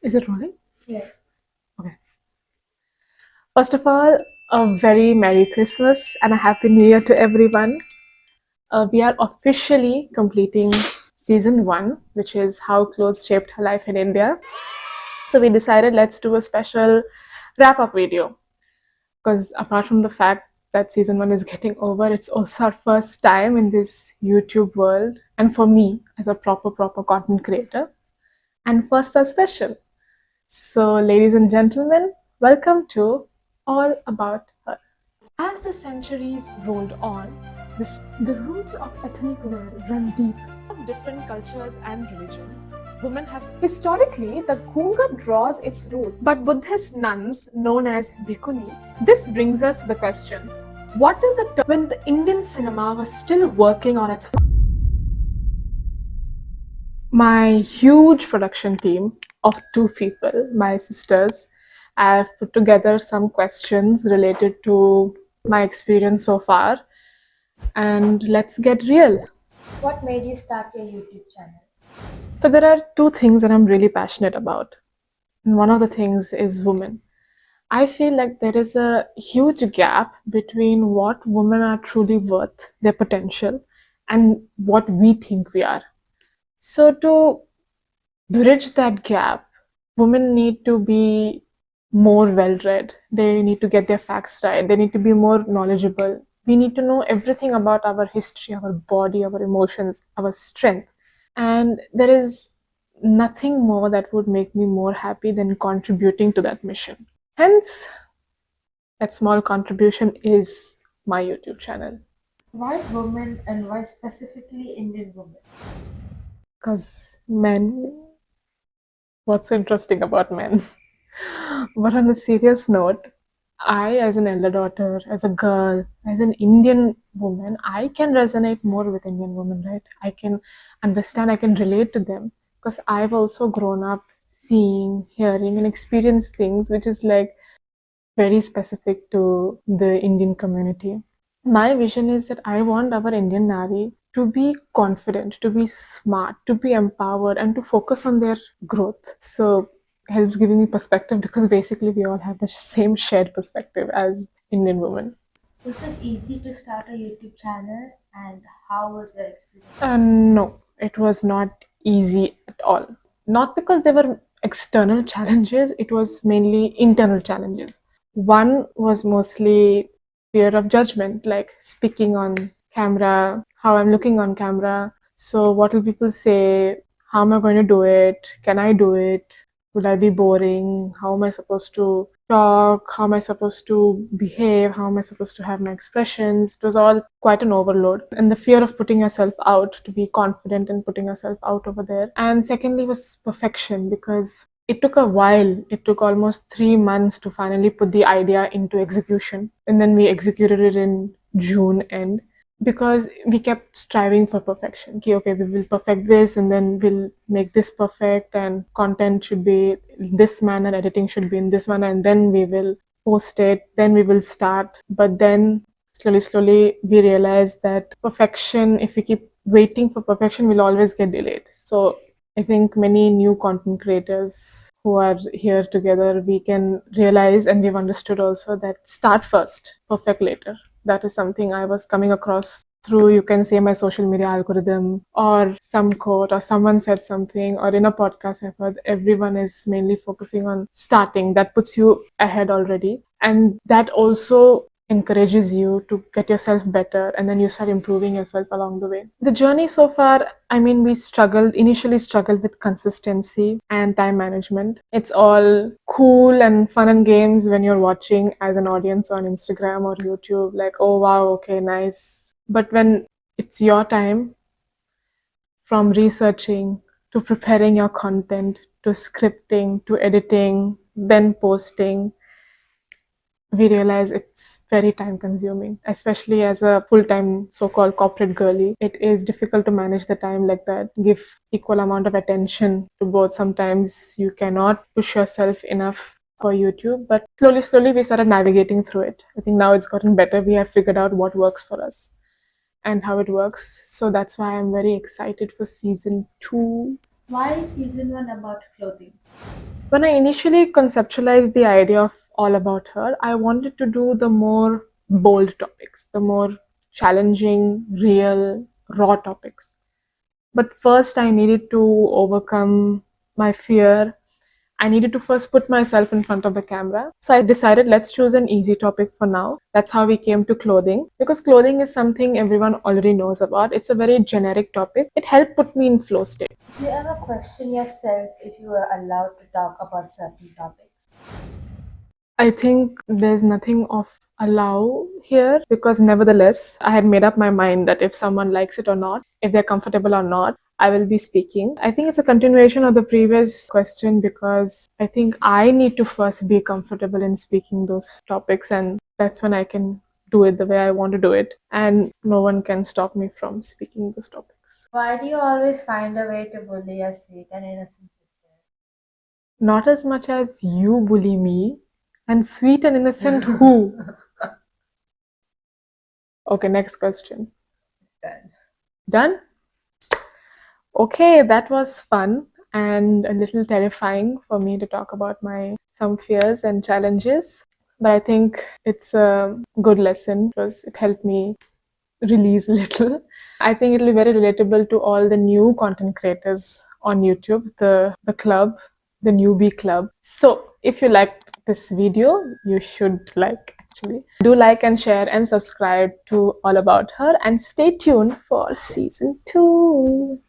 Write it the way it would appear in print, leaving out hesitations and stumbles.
Is it rolling? Yes. Okay. First of all, a very Merry Christmas and a Happy New Year to everyone. We are officially completing season 1, which is How Clothes Shaped Her Life in India. So we decided let's do a special wrap up video because apart from the fact that season 1 is getting over, it's also our first time in this YouTube world, and for me as a proper content creator, and first are special. So, ladies and gentlemen, welcome to All About Her. As the centuries rolled on, the roots of ethnic wear run deep across different cultures and religions. Women have historically the ghunga draws its roots, but Buddhist nuns known as bhikkhuni. This brings us to the question: what is it when the Indian cinema was still working on its? My huge production team of 2 people, my sisters, I've put together some questions related to my experience so far, and let's get real. What made you start your YouTube channel? So, there are 2 things that I'm really passionate about, and one of the things is women. I feel like there is a huge gap between what women are truly worth, their potential, and what we think we are. So, to bridge that gap, women need to be more well read. They need to get their facts right. They need to be more knowledgeable. We need to know everything about our history, our body, our emotions, our strength. And there is nothing more that would make me more happy than contributing to that mission. Hence, that small contribution is my YouTube channel. Why women and why specifically Indian women? Because men, what's interesting about men? But on a serious note, I, as an elder daughter, as a girl, as an Indian woman, I can resonate more with Indian women, right? I can understand, I can relate to them because I've also grown up seeing, hearing, and experienced things which is like very specific to the Indian community. My vision is that I want our Indian Nari to be confident, to be smart, to be empowered, and to focus on their growth. So helps giving me perspective because basically we all have the same shared perspective as Indian women. Was it easy to start a YouTube channel and how was your experience? No, it was not easy at all. Not because there were external challenges, it was mainly internal challenges. One was mostly fear of judgment, like speaking on camera, how I'm looking on camera. So, what will people say? How am I going to do it? Can I do it? Will I be boring? How am I supposed to talk? How am I supposed to behave? How am I supposed to have my expressions? It was all quite an overload. And the fear of putting yourself out, to be confident in putting yourself out over there. And secondly was perfection, because it took a while. It took almost 3 months to finally put the idea into execution. And then we executed it in June end because we kept striving for perfection. Okay, we will perfect this and then we'll make this perfect, and content should be this manner, editing should be in this manner, and then we will post it, then we will start. But then slowly we realize that perfection, if we keep waiting for perfection, will always get delayed. So I think many new content creators who are here together, we can realize, and we've understood also, that start first, perfect later. That is something I was coming across through, you can say, my social media algorithm, or some quote, or someone said something, or in a podcast I've heard. Everyone is mainly focusing on starting. That puts you ahead already. And that also encourages you to get yourself better, and then you start improving yourself along the way. The journey so far, I mean, we initially struggled with consistency and time management. It's all cool and fun and games when you're watching as an audience on Instagram or YouTube, like, oh wow, okay, nice. But when it's your time, from researching to preparing your content to scripting to editing, then posting, we realize it's very time consuming, especially as a full-time so-called corporate girly. It is difficult to manage the time like that, give equal amount of attention to both. Sometimes you cannot push yourself enough for YouTube, but slowly we started navigating through it. I think now it's gotten better. We have figured out what works for us and how it works. So that's why I'm very excited for season 2. Why is season 1 about clothing? When I initially conceptualized the idea of All About Her, I wanted to do the more bold topics, the more challenging, real, raw topics. But first, I needed to overcome my fear. I needed to first put myself in front of the camera. So I decided let's choose an easy topic for now. That's how we came to clothing, because clothing is something everyone already knows about. It's a very generic topic. It helped put me in flow state. Do you ever question yourself if you were allowed to talk about certain topics? I think there's nothing of allow here, because nevertheless, I had made up my mind that if someone likes it or not, if they're comfortable or not, I will be speaking. I think it's a continuation of the previous question, because I think I need to first be comfortable in speaking those topics, and that's when I can do it the way I want to do it, and no one can stop me from speaking those topics. Why do you always find a way to bully your sweet and innocent sister? Not as much as you bully me, and sweet and innocent who? Okay, next question. Done. Done? Okay, that was fun and a little terrifying for me to talk about my some fears and challenges. But I think it's a good lesson because it helped me release a little. I think it'll be very relatable to all the new content creators on YouTube, the club, the newbie club. So if you liked this video, you should actually do like and share and subscribe to All About Her, and stay tuned for season 2.